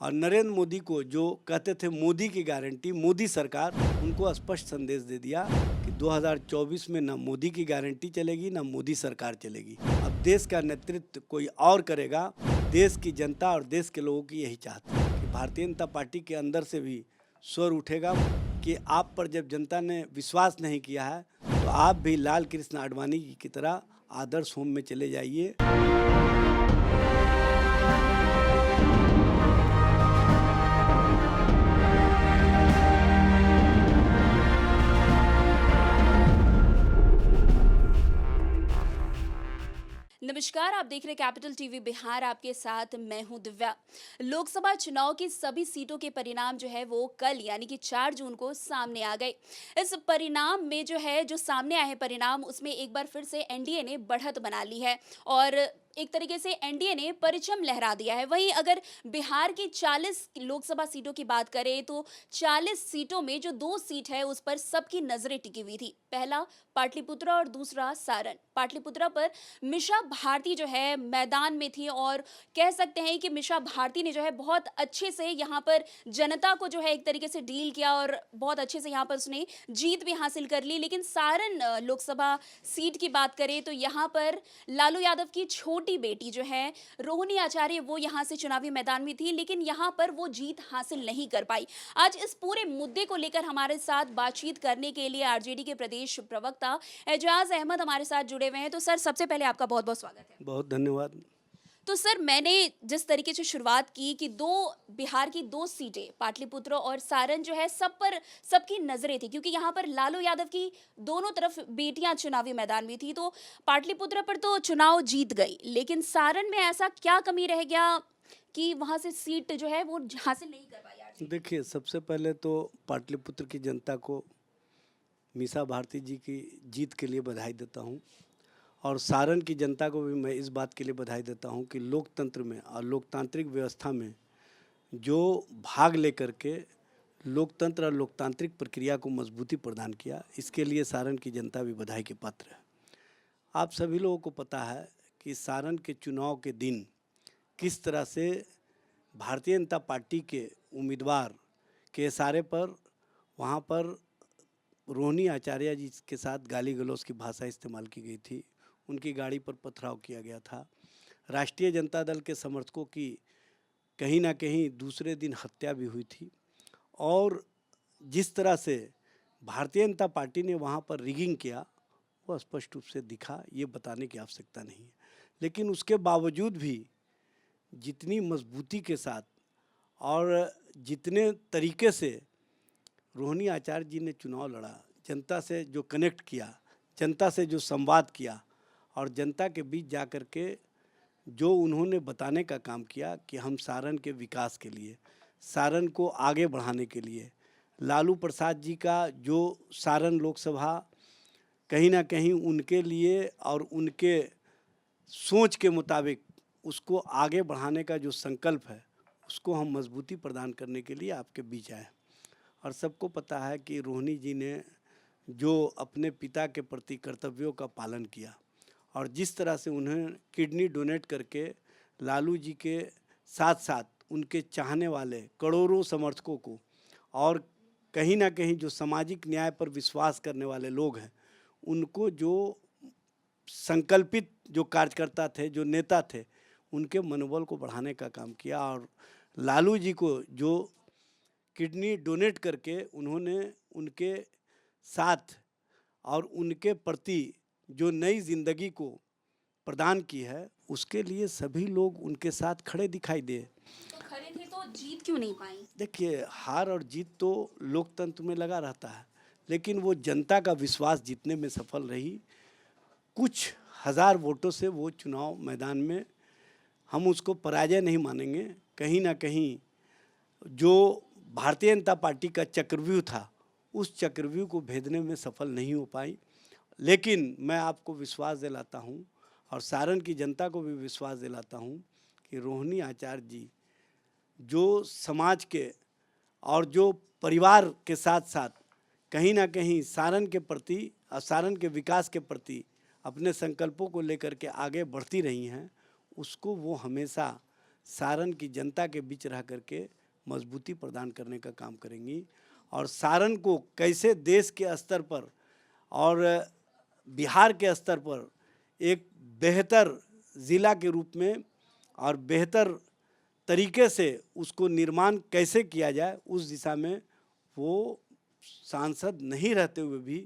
और नरेंद्र मोदी को जो कहते थे मोदी की गारंटी, मोदी सरकार, उनको स्पष्ट संदेश दे दिया कि 2024 में ना मोदी की गारंटी चलेगी ना मोदी सरकार चलेगी। अब देश का नेतृत्व कोई और करेगा। देश की जनता और देश के लोगों की यही चाहत है कि भारतीय जनता पार्टी के अंदर से भी स्वर उठेगा कि आप पर जब जनता ने विश्वास नहीं किया है तो आप भी लाल कृष्ण आडवाणी जी की तरह आदर्श होम में चले जाइए। नमस्कार, आप देख रहे कैपिटल टीवी बिहार। आपके साथ मैं हूं दिव्या। लोकसभा चुनाव की सभी सीटों के परिणाम जो है वो कल यानी कि 4 जून को सामने आ गए। इस परिणाम में जो सामने आए हैं परिणाम, उसमें एक बार फिर से एनडीए ने बढ़त बना ली है और एक तरीके से एनडीए ने परचम लहरा दिया है। वहीं अगर बिहार की 40 लोकसभा सीटों की बात करें तो 40 सीटों में जो 2 सीट है उस पर सबकी नजरें टिकी हुई थी। पहला पाटलिपुत्रा और दूसरा सारण। पाटलिपुत्रा पर मिशा भारती जो है मैदान में थी और कह सकते हैं कि मिशा भारती ने जो है बहुत अच्छे से यहाँ पर जनता को जो है एक तरीके से डील किया और बहुत अच्छे से यहाँ पर उसने जीत भी हासिल कर ली। लेकिन सारण लोकसभा सीट की बात करें तो यहाँ पर लालू यादव की छोटी बेटी जो है रोहिणी आचार्य, वो यहाँ से चुनावी मैदान में थी, लेकिन यहाँ पर वो जीत हासिल नहीं कर पाई। आज इस पूरे मुद्दे को लेकर हमारे साथ बातचीत करने के लिए आरजेडी के प्रदेश प्रवक्ता एजाज अहमद हमारे साथ जुड़े हुए हैं। तो सर, सबसे पहले आपका बहुत बहुत स्वागत है। बहुत धन्यवाद। तो सर, मैंने जिस तरीके से शुरुआत की कि बिहार की 2 सीटें पाटलिपुत्र और सारण जो है सब पर सबकी नजरें थी, क्योंकि यहाँ पर लालू यादव की दोनों तरफ बेटियां चुनावी मैदान में थी। तो पाटलिपुत्र पर तो चुनाव जीत गई, लेकिन सारण में ऐसा क्या कमी रह गया कि वहां से सीट जो है वो हासिल नहीं कर पाई आरजेडी? देखिए, सबसे पहले तो पाटलिपुत्र की जनता को मीसा भारती जी की जीत के लिए बधाई देता हूँ और सारण की जनता को भी मैं इस बात के लिए बधाई देता हूँ कि लोकतंत्र में और लोकतांत्रिक व्यवस्था में जो भाग लेकर के लोकतंत्र और लोकतांत्रिक प्रक्रिया को मजबूती प्रदान किया, इसके लिए सारण की जनता भी बधाई के पात्र है। आप सभी लोगों को पता है कि सारण के चुनाव के दिन किस तरह से भारतीय जनता पार्टी के उम्मीदवार के इशारे पर वहाँ पर रोहिणी आचार्य जी के साथ गाली गलौज की भाषा इस्तेमाल की गई थी, उनकी गाड़ी पर पथराव किया गया था। राष्ट्रीय जनता दल के समर्थकों की कहीं ना कहीं दूसरे दिन हत्या भी हुई थी और जिस तरह से भारतीय जनता पार्टी ने वहाँ पर रिगिंग किया वो स्पष्ट रूप से दिखा, ये बताने की आवश्यकता नहीं है। लेकिन उसके बावजूद भी जितनी मजबूती के साथ और जितने तरीके से रोहिणी आचार्य जी ने चुनाव लड़ा, जनता से जो कनेक्ट किया, जनता से जो संवाद किया और जनता के बीच जा कर के जो उन्होंने बताने का काम किया कि हम सारण के विकास के लिए, सारण को आगे बढ़ाने के लिए, लालू प्रसाद जी का जो सारण लोकसभा कहीं ना कहीं उनके लिए और उनके सोच के मुताबिक उसको आगे बढ़ाने का जो संकल्प है, उसको हम मजबूती प्रदान करने के लिए आपके बीच आए। और सबको पता है कि रोहिणी जी ने जो अपने पिता के प्रति कर्तव्यों का पालन किया और जिस तरह से उन्हें किडनी डोनेट करके लालू जी के साथ साथ उनके चाहने वाले करोड़ों समर्थकों को और कहीं ना कहीं जो सामाजिक न्याय पर विश्वास करने वाले लोग हैं, उनको जो संकल्पित जो कार्यकर्ता थे, जो नेता थे, उनके मनोबल को बढ़ाने का काम किया और लालू जी को जो किडनी डोनेट करके उन्होंने उनके साथ और उनके प्रति जो नई ज़िंदगी को प्रदान की है, उसके लिए सभी लोग उनके साथ खड़े दिखाई दे। तो खड़े थे तो जीत क्यों नहीं पाई? देखिए, हार और जीत तो लोकतंत्र में लगा रहता है, लेकिन वो जनता का विश्वास जीतने में सफल रही। कुछ हज़ार वोटों से वो चुनाव मैदान में, हम उसको पराजय नहीं मानेंगे। कहीं ना कहीं जो भारतीय जनता पार्टी का चक्रव्यूह था, उस चक्रव्यूह को भेदने में सफल नहीं हो पाई। लेकिन मैं आपको विश्वास दिलाता हूं और सारण की जनता को भी विश्वास दिलाता हूं कि रोहिणी आचार्य जी जो समाज के और जो परिवार के साथ साथ कहीं ना कहीं सारण के प्रति और सारण के विकास के प्रति अपने संकल्पों को लेकर के आगे बढ़ती रही हैं, उसको वो हमेशा सारण की जनता के बीच रह करके मजबूती प्रदान करने का काम करेंगी और सारण को कैसे देश के स्तर पर और बिहार के स्तर पर एक बेहतर ज़िला के रूप में और बेहतर तरीके से उसको निर्माण कैसे किया जाए उस दिशा में वो सांसद नहीं रहते हुए भी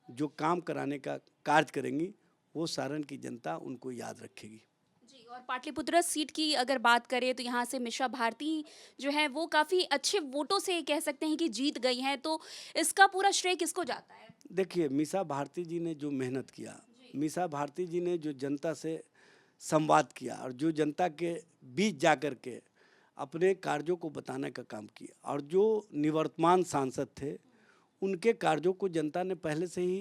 जो काम कराने का कार्य करेंगी वो सारण की जनता उनको याद रखेगी। जी, और पाटलिपुत्र सीट की अगर बात करें तो यहाँ से मिशा भारती जो है वो काफ़ी अच्छे वोटों से कह सकते हैं कि जीत गई हैं, तो इसका पूरा श्रेय किसको जाता है? देखिए, मीसा भारती जी ने जो मेहनत किया, मीसा भारती जी ने जो जनता से संवाद किया और जो जनता के बीच जा कर के अपने कार्यों को बताने का काम किया और जो निवर्तमान सांसद थे उनके कार्यों को जनता ने पहले से ही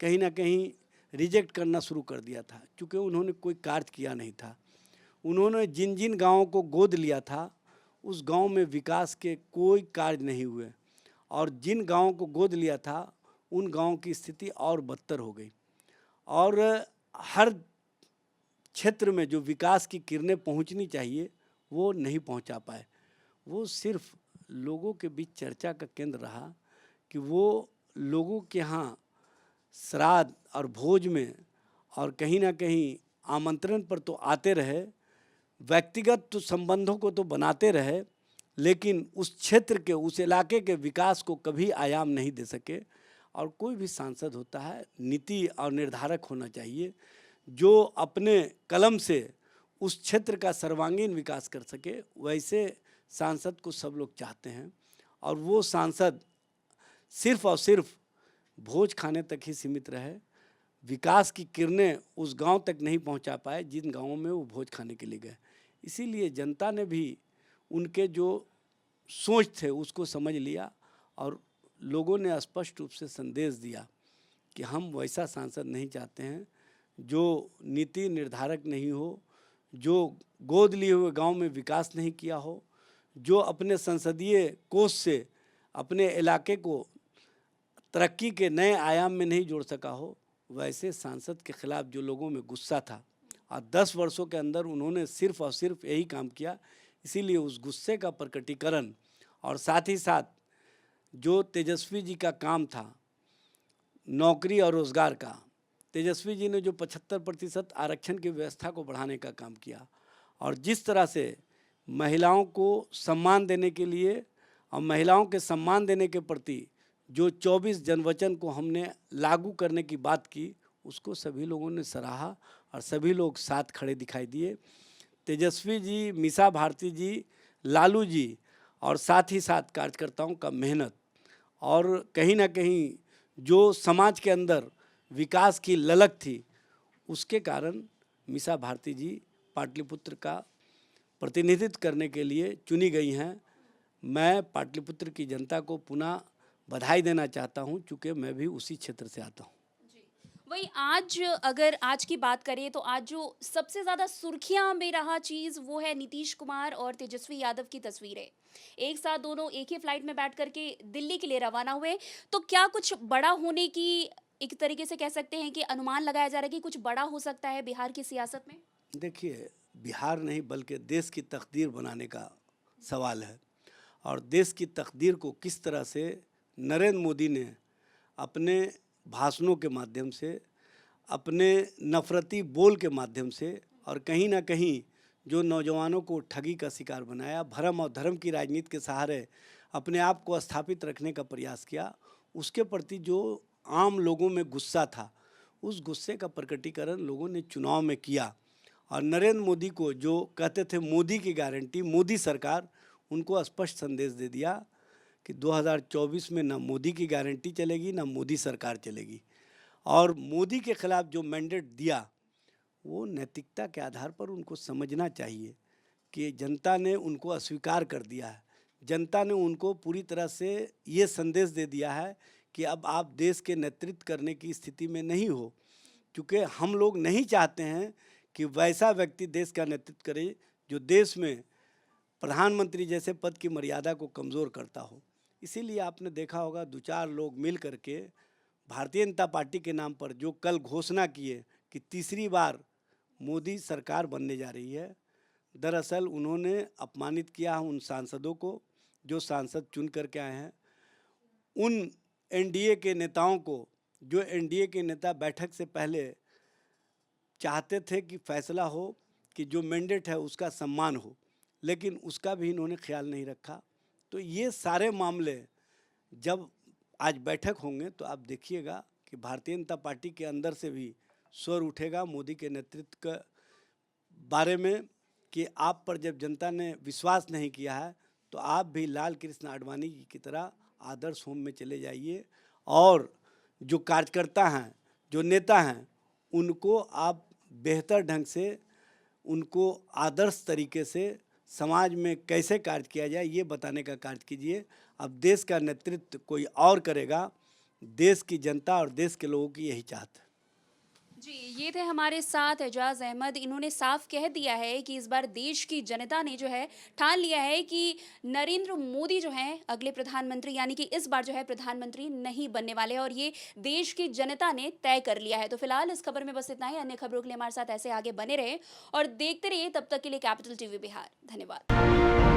कहीं ना कहीं रिजेक्ट करना शुरू कर दिया था, क्योंकि उन्होंने कोई कार्य किया नहीं था। उन्होंने जिन जिन गांवों को गोद लिया था उस गांव में विकास के कोई कार्य नहीं हुए और जिन गांवों को गोद लिया था उन गांवों की स्थिति और बदतर हो गई और हर क्षेत्र में जो विकास की किरणें पहुंचनी चाहिए वो नहीं पहुंचा पाए। वो सिर्फ लोगों के बीच चर्चा का केंद्र रहा कि वो लोगों के यहाँ श्राद्ध और भोज में और कहीं ना कहीं आमंत्रण पर तो आते रहे, व्यक्तिगत तो संबंधों को तो बनाते रहे, लेकिन उस क्षेत्र के उस इलाके के विकास को कभी आयाम नहीं दे सके। और कोई भी सांसद होता है नीति और निर्धारक होना चाहिए जो अपने कलम से उस क्षेत्र का सर्वांगीण विकास कर सके। वैसे सांसद को सब लोग चाहते हैं और वो सांसद सिर्फ और सिर्फ भोज खाने तक ही सीमित रहे, विकास की किरणें उस गांव तक नहीं पहुंचा पाए जिन गांवों में वो भोज खाने के लिए गए। इसीलिए जनता ने भी उनके जो सोच थे उसको समझ लिया और लोगों ने स्पष्ट रूप से संदेश दिया कि हम वैसा सांसद नहीं चाहते हैं जो नीति निर्धारक नहीं हो, जो गोद लिए हुए गांव में विकास नहीं किया हो, जो अपने संसदीय कोष से अपने इलाके को तरक्की के नए आयाम में नहीं जोड़ सका हो। वैसे सांसद के खिलाफ जो लोगों में गुस्सा था और 10 वर्षों के अंदर उन्होंने सिर्फ और सिर्फ यही काम किया, इसीलिए उस गुस्से का प्रकटीकरण और साथ ही साथ जो तेजस्वी जी का काम था नौकरी और रोज़गार का, तेजस्वी जी ने जो 75% आरक्षण की व्यवस्था को बढ़ाने का काम किया और जिस तरह से महिलाओं को सम्मान देने के लिए और महिलाओं के सम्मान देने के प्रति जो 24 जनवचन को हमने लागू करने की बात की उसको सभी लोगों ने सराहा और सभी लोग साथ खड़े दिखाई दिए। तेजस्वी जी, मीसा भारती जी, लालू जी और साथ ही साथ कार्यकर्ताओं का मेहनत और कहीं ना कहीं जो समाज के अंदर विकास की ललक थी उसके कारण मीसा भारती जी पाटलिपुत्र का प्रतिनिधित्व करने के लिए चुनी गई हैं। मैं पाटलिपुत्र की जनता को पुनः बधाई देना चाहता हूं, चूँकि मैं भी उसी क्षेत्र से आता हूं। वहीं आज अगर आज की बात करें तो आज जो सबसे ज़्यादा सुर्खियां में रहा चीज़ वो है नीतीश कुमार और तेजस्वी यादव की तस्वीरें। एक साथ दोनों एक ही फ्लाइट में बैठ करके दिल्ली के लिए रवाना हुए, तो क्या कुछ बड़ा होने की एक तरीके से कह सकते हैं कि अनुमान लगाया जा रहा है कि कुछ बड़ा हो सकता है बिहार की सियासत में? देखिए, बिहार नहीं बल्कि देश की तकदीर बनाने का सवाल है और देश की तकदीर को किस तरह से नरेंद्र मोदी ने अपने भाषणों के माध्यम से, अपने नफरती बोल के माध्यम से और कहीं ना कहीं जो नौजवानों को ठगी का शिकार बनाया, भरम और धर्म की राजनीति के सहारे अपने आप को स्थापित रखने का प्रयास किया, उसके प्रति जो आम लोगों में गुस्सा था उस गुस्से का प्रकटीकरण लोगों ने चुनाव में किया। और नरेंद्र मोदी को जो कहते थे मोदी की गारंटी, मोदी सरकार, उनको स्पष्ट संदेश दे दिया कि 2024 में ना मोदी की गारंटी चलेगी ना मोदी सरकार चलेगी। और मोदी के खिलाफ जो मैंडेट दिया वो नैतिकता के आधार पर उनको समझना चाहिए कि जनता ने उनको अस्वीकार कर दिया है। जनता ने उनको पूरी तरह से ये संदेश दे दिया है कि अब आप देश के नेतृत्व करने की स्थिति में नहीं हो, क्योंकि हम लोग नहीं चाहते हैं कि वैसा व्यक्ति देश का नेतृत्व करे जो देश में प्रधानमंत्री जैसे पद की मर्यादा को कमज़ोर करता हो। इसीलिए आपने देखा होगा 2-4 लोग मिल करके भारतीय जनता पार्टी के नाम पर जो कल घोषणा किए कि तीसरी बार मोदी सरकार बनने जा रही है, दरअसल उन्होंने अपमानित किया है उन सांसदों को जो सांसद चुन करके आए हैं, उन एनडीए के नेताओं को जो एनडीए के नेता बैठक से पहले चाहते थे कि फैसला हो कि जो मैंडेट है उसका सम्मान हो, लेकिन उसका भी इन्होंने ख्याल नहीं रखा। तो ये सारे मामले जब आज बैठक होंगे तो आप देखिएगा कि भारतीय जनता पार्टी के अंदर से भी स्वर उठेगा मोदी के नेतृत्व के बारे में कि आप पर जब जनता ने विश्वास नहीं किया है तो आप भी लाल कृष्ण आडवाणी जी की तरह आदर्श होम में चले जाइए और जो कार्यकर्ता हैं, जो नेता हैं, उनको आप बेहतर ढंग से, उनको आदर्श तरीके से समाज में कैसे कार्य किया जाए ये बताने का कार्य कीजिए। अब देश का नेतृत्व कोई और करेगा, देश की जनता और देश के लोगों की यही चाहत है। जी, ये थे हमारे साथ एजाज अहमद। इन्होंने साफ कह दिया है कि इस बार देश की जनता ने जो है ठान लिया है कि नरेंद्र मोदी जो हैं अगले प्रधानमंत्री, यानी कि इस बार जो है प्रधानमंत्री नहीं बनने वाले, और ये देश की जनता ने तय कर लिया है। तो फिलहाल इस खबर में बस इतना ही। अन्य खबरों के लिए हमारे साथ ऐसे आगे बने रहे और देखते रहिए। तब तक के लिए कैपिटल टीवी बिहार। धन्यवाद।